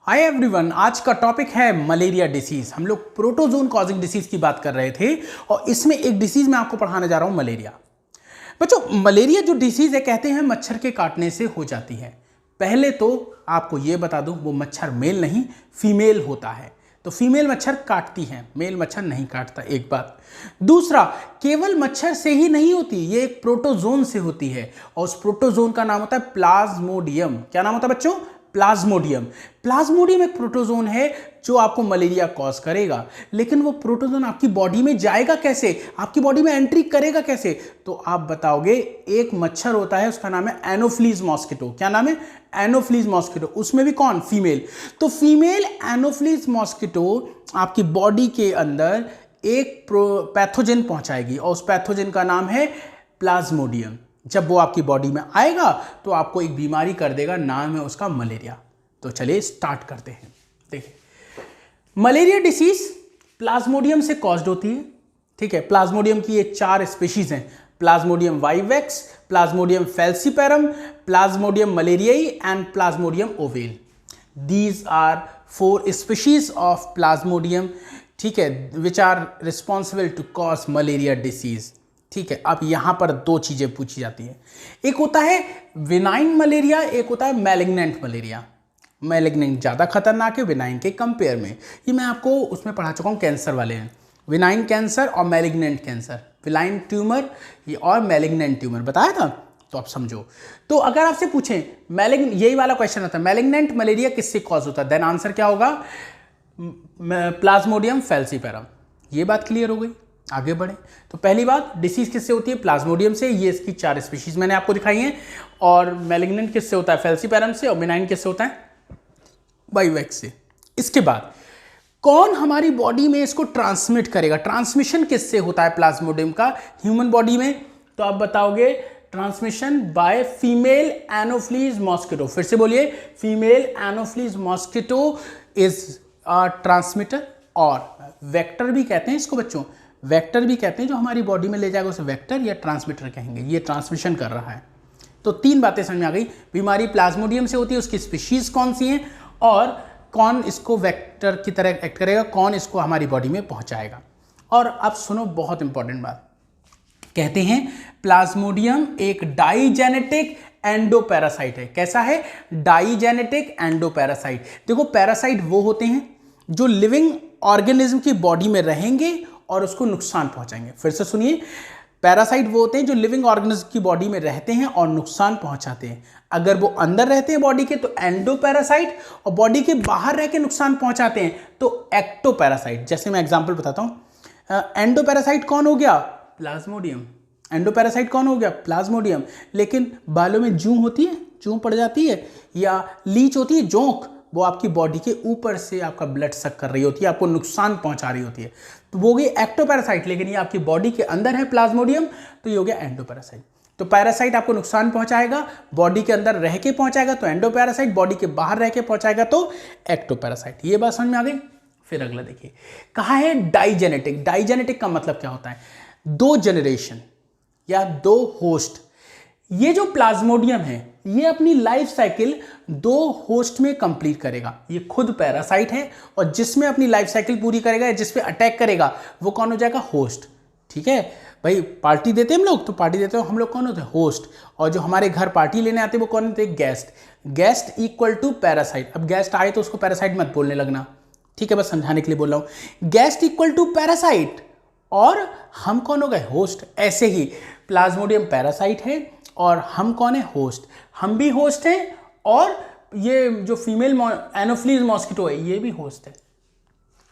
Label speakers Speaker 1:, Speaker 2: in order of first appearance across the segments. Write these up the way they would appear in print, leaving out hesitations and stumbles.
Speaker 1: Hi everyone, आज का topic है मलेरिया डिसीज। हम लोग प्रोटोजोन कॉजिंग डिसीज की बात कर रहे थे और इसमें एक डिसीज मैं आपको पढ़ाने जा रहा हूं, मलेरिया। बच्चों, मलेरिया जो डिसीज है कहते हैं मच्छर के काटने से हो जाती है। पहले तो आपको यह बता दूं, वो मच्छर मेल नहीं फीमेल होता है, तो फीमेल मच्छर काटती है, मेल मच्छर नहीं काटता। एक बात। दूसरा, केवल मच्छर से ही नहीं होती, ये एक प्रोटोजोन से होती है और उस प्रोटोजोन का नाम होता है प्लाज्मोडियम। क्या नाम होता है बच्चों? प्लाज्मोडियम। प्लाज्मोडियम एक प्रोटोजोन है जो आपको मलेरिया कॉज करेगा, लेकिन वो प्रोटोजोन आपकी बॉडी में जाएगा कैसे, आपकी बॉडी में एंट्री करेगा कैसे? तो आप बताओगे, एक मच्छर होता है उसका नाम है एनोफ्लीज मॉस्किटो। क्या नाम है? Anopheles mosquito. उसमें भी कौन? फीमेल। तो फीमेल एनोफ्लीज मॉस्किटो आपकी बॉडी के अंदर एक पैथोजन पहुंचाएगी और उस पैथोजन का नाम है प्लाज्मोडियम। जब वो आपकी बॉडी में आएगा तो आपको एक बीमारी कर देगा, नाम है उसका मलेरिया। तो चलिए स्टार्ट करते हैं। देखिए, मलेरिया डिसीज प्लाज्मोडियम से कॉज्ड होती है। ठीक है, प्लाज्मोडियम की ये 4 स्पीशीज हैं: plasmodium vivax, plasmodium falciparum, plasmodium malariae and plasmodium ovale. These are 4 species of plasmodium, ठीक है, which are responsible to cause malaria disease. ठीक है, अब यहां पर 2 चीजें पूछी जाती हैं, एक होता है विनाइन मलेरिया, एक होता है मैलिग्नेंट मलेरिया। मैलिग्नेंट ज्यादा खतरनाक है विनाइन के कंपेयर में। ये मैं आपको उसमें पढ़ा चुका हूं, कैंसर वाले हैं, विनाइन कैंसर और मैलिग्नेंट कैंसर, विनाइन ट्यूमर ये और मैलिग्नेंट ट्यूमर बताया था, तो आप समझो। तो अगर आपसे पूछें यही वाला क्वेश्चन आता है, मैलिग्नेंट मलेरिया किससे कॉज होता है, देन आंसर क्या होगा? Plasmodium falciparum. ये बात क्लियर हो गई, आगे बढ़े। तो पहली बात, डिसीज किससे होती है? प्लाज्मोडियम से। ये इसकी 4 स्पीशीज मैंने आपको दिखाई हैं। और मैलिग्नेंट किससे होता है? फैल्सीपेरम से। और बिनाइन किससे होता है? वाइवेक्स से। इसके बाद कौन हमारी बॉडी में इसको ट्रांसमिट करेगा? ट्रांसमिशन किससे होता है प्लाज्मोडियम का ह्यूमन बॉडी में? तो आप बताओगे transmission by female Anopheles mosquito. फिर से बोलिए, female Anopheles mosquito is a transmitter, और वेक्टर भी कहते हैं इसको बच्चों, वेक्टर भी कहते हैं, जो हमारी बॉडी में ले जाएगा उसे वेक्टर या ट्रांसमिटर कहेंगे। ये ट्रांसमिशन कर रहा है। तो 3 बातें समझ में आ गई, बीमारी प्लाज्मोडियम से होती है, उसकी स्पीशीज कौन सी हैं और कौन इसको वेक्टर की तरह एक्ट करेगा, कौन इसको हमारी बॉडी में पहुंचाएगा। और अब सुनो, बहुत इंपॉर्टेंट बात, कहते हैं प्लाज्मोडियम एक डाइजेनेटिक एंडोपैरासाइट है। कैसा है? Digenetic endoparasite. देखो, पैरासाइट वो होते हैं जो लिविंग ऑर्गेनिज्म की बॉडी में रहेंगे और उसको नुकसान पहुंचाएंगे। फिर से सुनिए, पैरासाइट वो होते हैं जो लिविंग ऑर्गेनिज्म की बॉडी में रहते हैं और नुकसान पहुंचाते हैं। अगर वो अंदर रहते हैं बॉडी के तो एंडोपैरासाइट, और बॉडी के बाहर रह के नुकसान पहुंचाते हैं तो एक्टोपैरासाइट। जैसे मैं एग्जांपल बताता हूं, एंडोपैरासाइट कौन हो गया? प्लाज्मोडियम। एंडोपैरासाइट कौन हो गया? प्लाज्मोडियम। लेकिन बालों में जूं होती है, जूं पड़ जाती है, या लीच होती है, जोंक, वो आपकी बॉडी के ऊपर से आपका ब्लड सक कर रही होती है, आपको नुकसान पहुंचा रही होती है, तो वो गई एक्टोपैरासाइट। लेकिन ये आपकी बॉडी के अंदर है प्लाज्मोडियम, तो ये हो गया एंडोपैरासाइट। तो पैरासाइट आपको नुकसान पहुंचाएगा, बॉडी के अंदर रह के पहुंचाएगा तो एंडोपैरासाइट, बॉडी के बाहर रह के पहुंचाएगा तो एक्टोपैरासाइट। ये बात समझ में आ गई? फिर अगला देखिए, कहा है डाइजेनेटिक। डाइजेनेटिक का मतलब क्या होता है? 2 जनरेशन या 2 होस्ट। ये जो प्लाज्मोडियम है ये अपनी लाइफ साइकिल 2 होस्ट में कंप्लीट करेगा। ये खुद पैरासाइट है और जिसमें अपनी लाइफ साइकिल पूरी करेगा या जिस पे अटैक करेगा वो कौन हो जाएगा? होस्ट। ठीक है भाई, पार्टी देते हैं हम लोग, तो पार्टी देते हो हम लोग, कौन होते हैं? होस्ट। और जो हमारे घर पार्टी लेने आते हैं वो कौन होते हैं? Guest. Guest equal to parasite. अब गेस्ट आए तो उसको पैरासाइट मत बोलने लगना, ठीक है, बस समझाने के लिए बोल रहा हूं। गेस्ट इक्वल टू पैरासाइट और हम कौन हो गए? होस्ट। ऐसे ही प्लाज्मोडियम पैरासाइट है और हम कौन है? होस्ट। हम भी होस्ट हैं और ये जो फीमेल एनोफ्लीज मॉस्किटो है ये भी होस्ट है।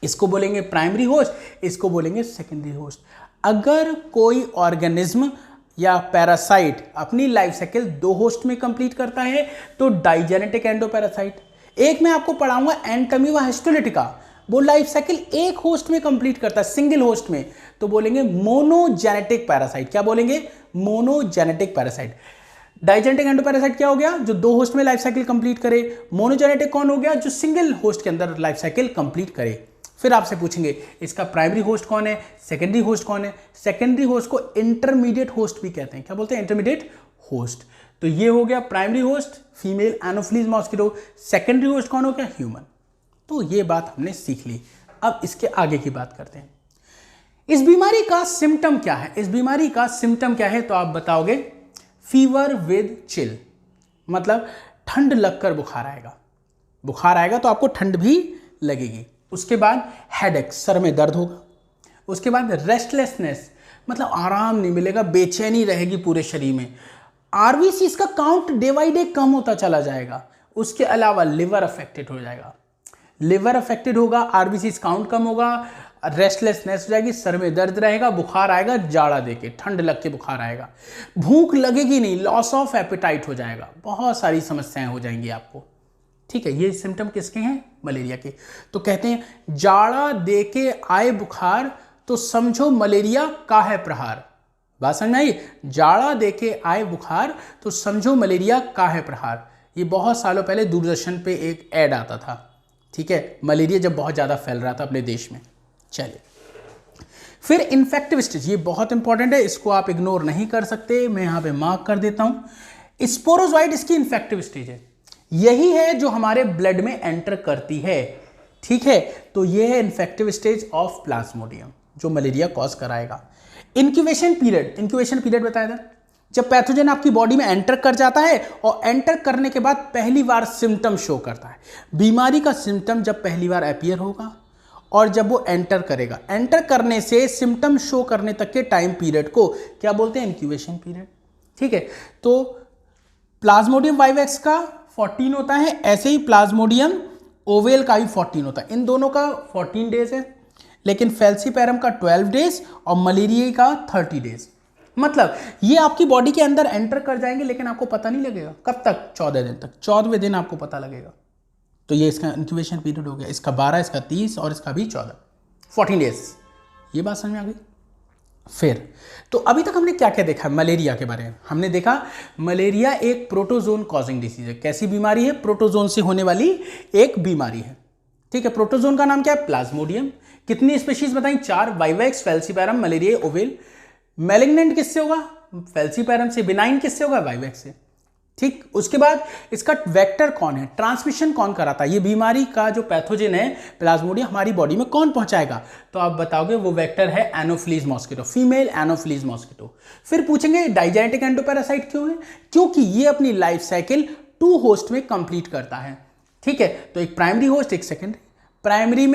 Speaker 1: इसको बोलेंगे प्राइमरी होस्ट, इसको बोलेंगे सेकेंडरी होस्ट। अगर कोई ऑर्गेनिज्म या पैरासाइट अपनी लाइफ साइकिल 2 होस्ट में कंप्लीट करता है तो डाइजेनेटिक एंडोपैरासाइट। एक मैं आपको पढ़ाऊंगा एंटमीवा हिस्टोलिटिका, वो लाइफ साइकिल 1 होस्ट में कंप्लीट करता है, सिंगल होस्ट में, तो बोलेंगे मोनोजेनेटिक पैरासाइट। क्या बोलेंगे? Monogenetic parasite. डाइजेनेटिक एंडोपैरासाइट क्या हो गया? जो 2 होस्ट में लाइफ साइकिल कंप्लीट करे। मोनोजेनेटिक कौन हो गया? जो सिंगल होस्ट के अंदर लाइफ साइकिल कंप्लीट करे। फिर आपसे पूछेंगे इसका प्राइमरी होस्ट कौन है, सेकेंडरी होस्ट कौन है? सेकेंडरी होस्ट को इंटरमीडिएट होस्ट भी कहते हैं। क्या बोलते हैं? Intermediate host. तो ये हो गया primary host female Anopheles mosquito, secondary host कौन हो गया? ह्यूमन। तो ये बात हमने सीख ली। अब इसके आगे की बात करते हैं। इस बीमारी का सिम्टम क्या है? इस बीमारी का सिम्टम क्या है? तो आप बताओगे फीवर विद चिल, मतलब ठंड लगकर बुखार आएगा। बुखार आएगा तो आपको ठंड भी लगेगी। उसके बाद हेडेक, सर में दर्द होगा। उसके बाद रेस्टलेसनेस, मतलब आराम नहीं मिलेगा, बेचैनी रहेगी पूरे शरीर में। आरबीसीज का काउंट डे बाई डे कम होता चला जाएगा। उसके अलावा लिवर अफेक्टेड हो जाएगा, लिवर अफेक्टेड होगा, आरबीसीज काउंट कम होगा, रेस्टलेसनेस हो जाएगी, सर में दर्द रहेगा, बुखार आएगा, जाड़ा देके ठंड लग के बुखार आएगा, भूख लगेगी नहीं, लॉस ऑफ एपेटाइट हो जाएगा, बहुत सारी समस्याएं हो जाएंगी आपको। ठीक है, ये सिम्टम किसके हैं? मलेरिया के। तो कहते हैं जाड़ा देके आए बुखार तो समझो मलेरिया का है प्रहार। बात समझ में आई? जाड़ा देके आए बुखार तो समझो मलेरिया का है प्रहार। ये बहुत सालों पहले दूरदर्शन पे एक ऐड आता था। ठीक है, मलेरिया जब बहुत ज़्यादा फैल रहा था अपने देश में। चलिए, फिर इन्फेक्टिव स्टेज, ये बहुत इंपॉर्टेंट है, इसको आप इग्नोर नहीं कर सकते, मैं यहाँ पे मार्क कर देता हूँ। स्पोरोजोइट इसकी इन्फेक्टिव स्टेज है, यही है जो हमारे ब्लड में एंटर करती है। ठीक है, तो ये है इन्फेक्टिव स्टेज ऑफ प्लाज्मोडियम जो मलेरिया कॉज कराएगा। इंक्यूबेशन पीरियड, इंक्यूबेशन पीरियड बताया था, जब पैथोजन आपकी बॉडी में एंटर कर जाता है और एंटर करने के बाद पहली बार सिम्टम शो करता है। बीमारी का सिम्टम जब पहली बार अपीयर होगा और जब वो एंटर करेगा, एंटर करने से सिम्टम शो करने तक के टाइम पीरियड को क्या बोलते हैं? Incubation period. ठीक है, तो प्लाज्मोडियम वाइवेक्स का 14 होता है, ऐसे ही प्लाज्मोडियम ओवेल का भी 14 होता है। इन दोनों का 14 डेज है, लेकिन फैल्सीपैरम का 12 डेज और मलेरिया का 30 डेज। मतलब ये आपकी बॉडी के अंदर एंटर कर जाएंगे लेकिन आपको पता नहीं लगेगा। कब तक? 14 दिन तक। 14वें दिन आपको पता लगेगा। तो ये इसका इंक्यूबेशन पीरियड हो गया। इसका 12, इसका 30 और इसका भी 14, 14 डेज। ये बात समझ में आ गई? फिर तो अभी तक हमने क्या क्या देखा मलेरिया के बारे में? हमने देखा मलेरिया एक प्रोटोजोन कॉजिंग डिसीज है। कैसी बीमारी है? प्रोटोजोन से होने वाली एक बीमारी है। ठीक है, प्रोटोजोन का नाम क्या है? प्लाज्मोडियम। कितनी स्पीशीज बताई? 4, vivax, falciparum, malaria, oval. Malignant किससे होगा? फैल्सीपैरम से। बिनाइन किससे होगा? वाइवेक्स से। ठीक, उसके बाद इसका वेक्टर कौन है? ट्रांसमिशन कौन कराता है? ये बीमारी का जो पैथोजन है प्लाज्मोडियम हमारी बॉडी में कौन पहुंचाएगा? तो आप बताओगे वो वेक्टर है anopheles mosquito, female anopheles mosquito. फिर पूछेंगे डाइजेनेटिक एंडोपैरासाइट क्यों है? क्योंकि ये अपनी लाइफ साइकिल 2 होस्ट में कंप्लीट करता है। ठीक है, तो एक प्राइमरी होस्ट, एक सेकेंडरी। प्राइमरी में